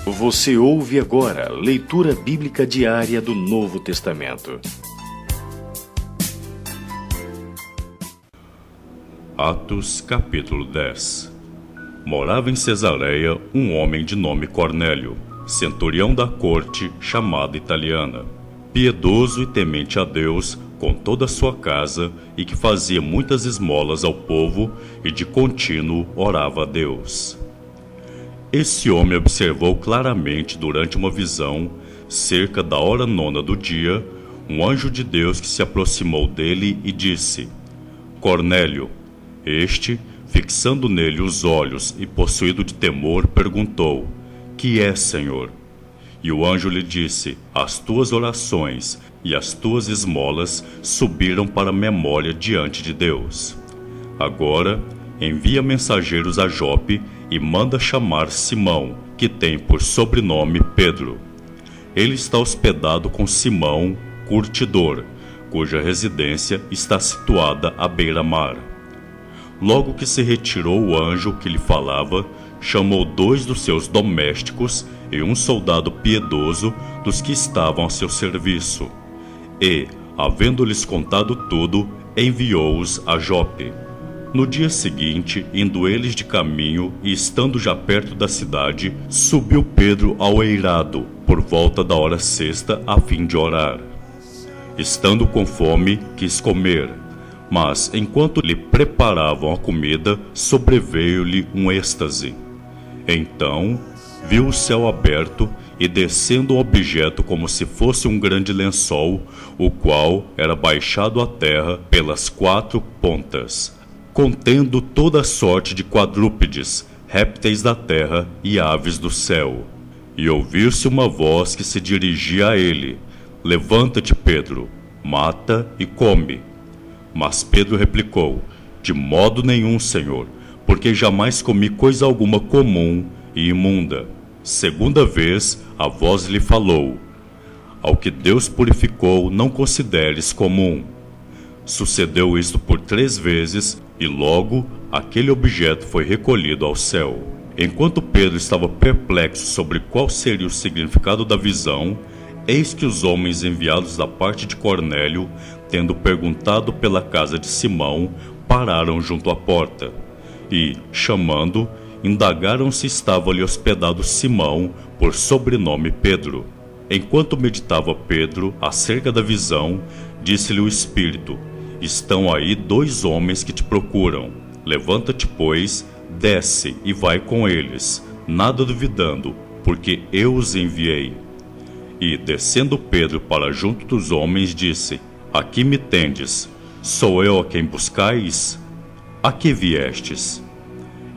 Você ouve agora leitura bíblica diária do Novo Testamento. Atos capítulo 10. Morava em Cesareia um homem de nome Cornélio, centurião da corte chamada italiana, piedoso e temente a Deus com toda a sua casa, e que fazia muitas esmolas ao povo e de contínuo orava a Deus. Esse homem observou claramente durante uma visão, cerca da hora 9 do dia, um anjo de Deus que se aproximou dele e disse: Cornélio. Este, fixando nele os olhos e possuído de temor, perguntou: Que é, Senhor? E o anjo lhe disse: As tuas orações e as tuas esmolas subiram para a memória diante de Deus. Agora, envia mensageiros a Jope e manda chamar Simão, que tem por sobrenome Pedro. Ele está hospedado com Simão, curtidor, cuja residência está situada à beira-mar. Logo que se retirou o anjo que lhe falava, chamou 2 dos seus domésticos e um soldado piedoso dos que estavam a seu serviço. E, havendo-lhes contado tudo, enviou-os a Jope. No dia seguinte, indo eles de caminho e estando já perto da cidade, subiu Pedro ao eirado, por volta da hora 6ª, a fim de orar. Estando com fome, quis comer, mas enquanto lhe preparavam a comida, sobreveio-lhe um êxtase. Então, viu o céu aberto e descendo um objeto como se fosse um grande lençol, o qual era baixado à terra pelas 4 pontas, contendo toda sorte de quadrúpedes, répteis da terra e aves do céu. E ouviu-se uma voz que se dirigia a ele: Levanta-te, Pedro, mata e come. Mas Pedro replicou: De modo nenhum, Senhor, porque jamais comi coisa alguma comum e imunda. Segunda vez a voz lhe falou: Ao que Deus purificou, não consideres comum. Sucedeu isto por 3 vezes, e logo aquele objeto foi recolhido ao céu. Enquanto Pedro estava perplexo sobre qual seria o significado da visão, eis que os homens enviados da parte de Cornélio, tendo perguntado pela casa de Simão, pararam junto à porta. E, chamando, indagaram se estava ali hospedado Simão, por sobrenome Pedro. Enquanto meditava Pedro acerca da visão, disse-lhe o Espírito: Estão aí 2 homens que te procuram. Levanta-te, pois, desce e vai com eles, nada duvidando, porque eu os enviei. E, descendo Pedro para junto dos homens, disse: Aqui me tendes, sou eu a quem buscais? A que viestes?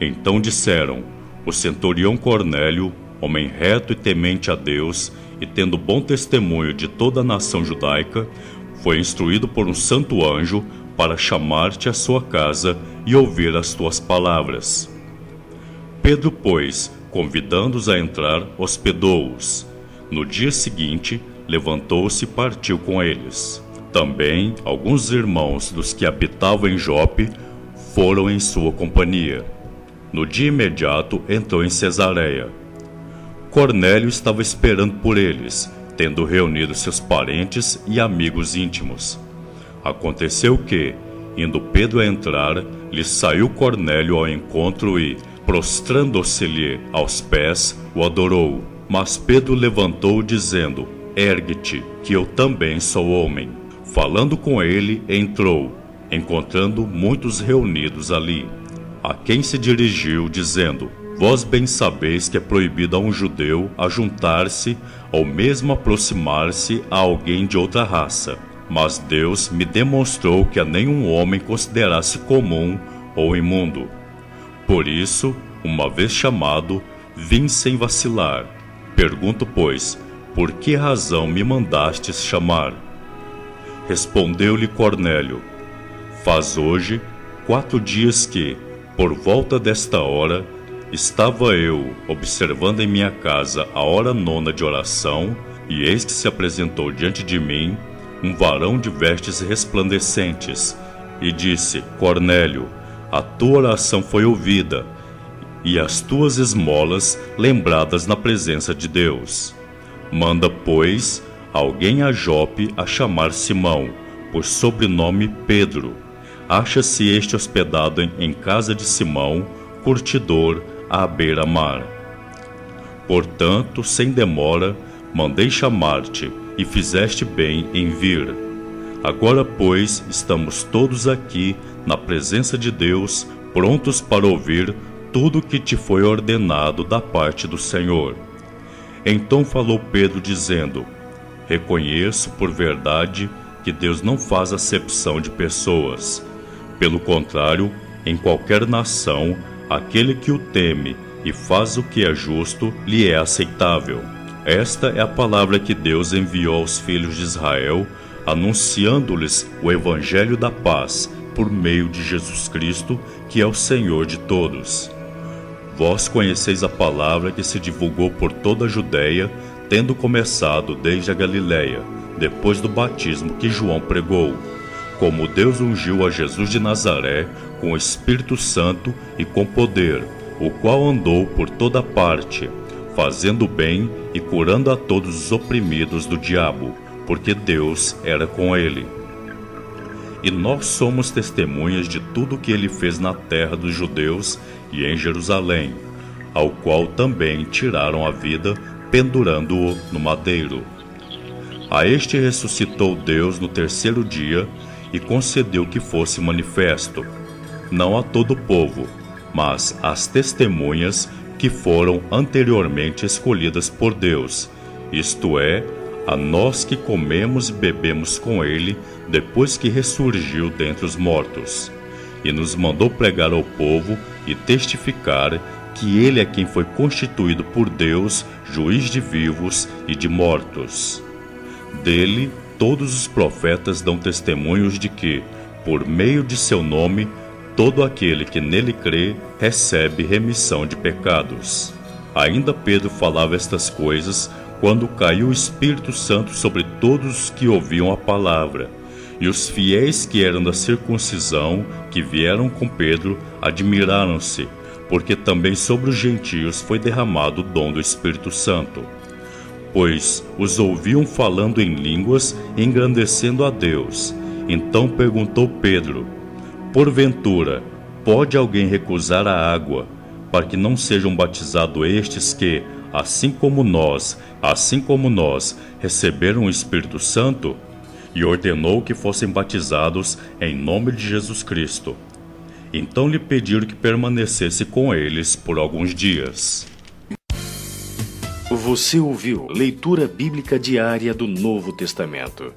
Então disseram: O centurião Cornélio, homem reto e temente a Deus, e tendo bom testemunho de toda a nação judaica, foi instruído por um santo anjo para chamar-te à sua casa e ouvir as tuas palavras. Pedro, pois, convidando-os a entrar, hospedou-os. No dia seguinte, levantou-se e partiu com eles. Também alguns irmãos dos que habitavam em Jope foram em sua companhia. No dia imediato entrou em Cesareia. Cornélio estava esperando por eles, tendo reunido seus parentes e amigos íntimos. Aconteceu que, indo Pedro a entrar, lhe saiu Cornélio ao encontro e, prostrando-se-lhe aos pés, o adorou. Mas Pedro levantou, dizendo: Ergue-te, que eu também sou homem. Falando com ele, entrou, encontrando muitos reunidos ali, a quem se dirigiu, dizendo: Vós bem sabeis que é proibido a um judeu ajuntar-se ou mesmo aproximar-se a alguém de outra raça. Mas Deus me demonstrou que a nenhum homem considerasse comum ou imundo. Por isso, uma vez chamado, vim sem vacilar. Pergunto, pois, por que razão me mandastes chamar? Respondeu-lhe Cornélio: Faz hoje 4 dias que, por volta desta hora, estava eu observando em minha casa a hora 9ª de oração, e eis que se apresentou diante de mim um varão de vestes resplandecentes, e disse: Cornélio, a tua oração foi ouvida, e as tuas esmolas lembradas na presença de Deus. Manda, pois, alguém a Jope a chamar Simão, por sobrenome Pedro. Acha-se este hospedado em casa de Simão, curtidor, à beira-mar. Portanto, sem demora, mandei chamar-te, e fizeste bem em vir. Agora, pois, estamos todos aqui, na presença de Deus, prontos para ouvir tudo o que te foi ordenado da parte do Senhor. Então falou Pedro, dizendo: Reconheço por verdade que Deus não faz acepção de pessoas. Pelo contrário, em qualquer nação, aquele que o teme e faz o que é justo, lhe é aceitável. Esta é a palavra que Deus enviou aos filhos de Israel, anunciando-lhes o evangelho da paz, por meio de Jesus Cristo, que é o Senhor de todos. Vós conheceis a palavra que se divulgou por toda a Judeia, tendo começado desde a Galileia, depois do batismo que João pregou, como Deus ungiu a Jesus de Nazaré com o Espírito Santo e com poder, o qual andou por toda parte, fazendo bem e curando a todos os oprimidos do diabo, porque Deus era com ele. E nós somos testemunhas de tudo o que ele fez na terra dos judeus e em Jerusalém, ao qual também tiraram a vida, pendurando-o no madeiro. A este ressuscitou Deus no terceiro dia e concedeu que fosse manifesto, não a todo o povo, mas às testemunhas que foram anteriormente escolhidas por Deus, isto é, a nós que comemos e bebemos com ele depois que ressurgiu dentre os mortos, e nos mandou pregar ao povo e testificar que ele é quem foi constituído por Deus, juiz de vivos e de mortos. Dele, todos os profetas dão testemunhos de que, por meio de seu nome, todo aquele que nele crê recebe remissão de pecados. Ainda Pedro falava estas coisas quando caiu o Espírito Santo sobre todos os que ouviam a palavra. E os fiéis que eram da circuncisão, que vieram com Pedro, admiraram-se, porque também sobre os gentios foi derramado o dom do Espírito Santo. Pois os ouviam falando em línguas, engrandecendo a Deus. Então perguntou Pedro: Porventura, pode alguém recusar a água, para que não sejam batizados estes que, assim como nós, receberam o Espírito Santo? E ordenou que fossem batizados em nome de Jesus Cristo. Então lhe pediram que permanecesse com eles por alguns dias. Você ouviu Leitura Bíblica Diária do Novo Testamento.